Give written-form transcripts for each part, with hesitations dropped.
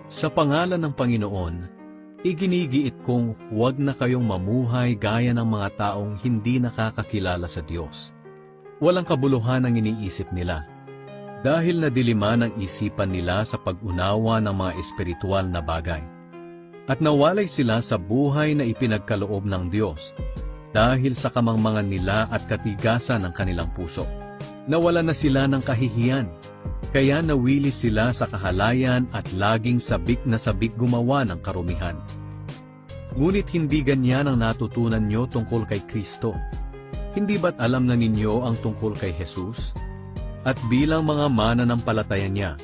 Sa pangalan ng Panginoon, iginigiit kong huwag na kayong mamuhay gaya ng mga taong hindi nakakakilala sa Diyos. Walang kabuluhan ang iniisip nila, dahil nadiliman ang isipan nila sa pag-unawa ng mga espiritual na bagay. At nawalay sila sa buhay na ipinagkaloob ng Diyos, dahil sa kamangmangan nila at katigasan ng kanilang puso. Nawala na sila ng kahihiyan, kaya nawili sila sa kahalayan at laging sabik na sabik gumawa ng karumihan. Ngunit hindi ganyan ang natutunan nyo tungkol kay Kristo. Hindi ba't alam na ninyo ang tungkol kay Jesus? At bilang mga mananampalataya niya,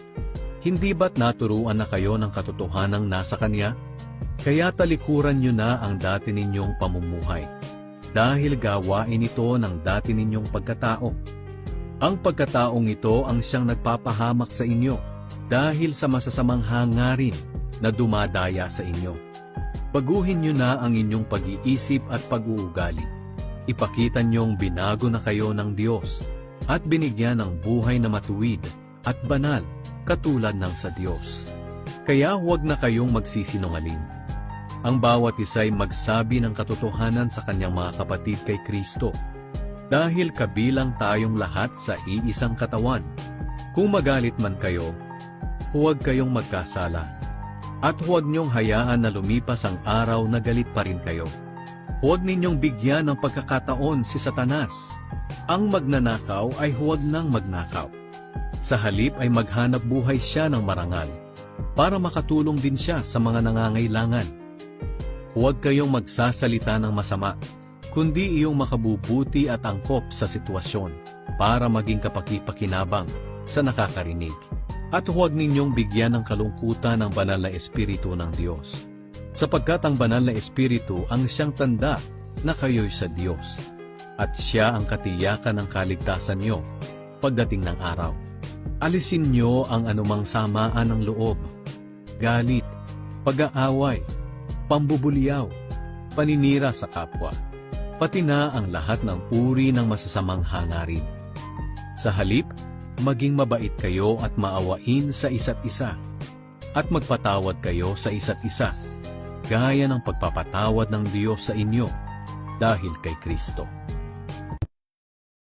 hindi ba't naturuan na kayo ng katotohanang nasa Kanya? Kaya talikuran nyo na ang dati ninyong pamumuhay, dahil gawain ito ng dati ninyong pagkatao. Ang pagkataong ito ang siyang nagpapahamak sa inyo, dahil sa masasamang hangarin na dumadaya sa inyo. Baguhin nyo na ang inyong pag-iisip at pag-uugali. Ipakita nyong binago na kayo ng Diyos, at binigyan ng buhay na matuwid at banal, katulad ng sa Diyos. Kaya huwag na kayong magsisinungaling. Ang bawat isa'y magsabi ng katotohanan sa kanyang mga kapatid kay Kristo, dahil kabilang tayong lahat sa iisang katawan. Kung magalit man kayo, huwag kayong magkasala, at huwag niyong hayaan na lumipas ang araw na galit pa rin kayo. Huwag ninyong bigyan ng pagkakataon si Satanas. Ang magnanakaw ay huwag nang magnakaw. Sa halip ay maghanap buhay siya ng marangal, para makatulong din siya sa mga nangangailangan. Huwag kayong magsasalita ng masama, kundi iyong makabubuti at angkop sa sitwasyon, para maging kapaki-pakinabang sa nakakarinig. At huwag ninyong bigyan ng kalungkutan ng banal na Espiritu ng Diyos, sapagkat ang banal na Espiritu ang siyang tanda na kayo'y sa Diyos, at siya ang katiyakan ng kaligtasan nyo pagdating ng araw. Alisin nyo ang anumang samaan ng loob, galit, pag-aaway, pambubuliyaw, paninira sa kapwa, pati na ang lahat ng uri ng masasamang hangarin. Sa halip, maging mabait kayo at maawain sa isa't isa, at magpatawad kayo sa isa't isa, gaya ng pagpapatawad ng Diyos sa inyo, dahil kay Kristo.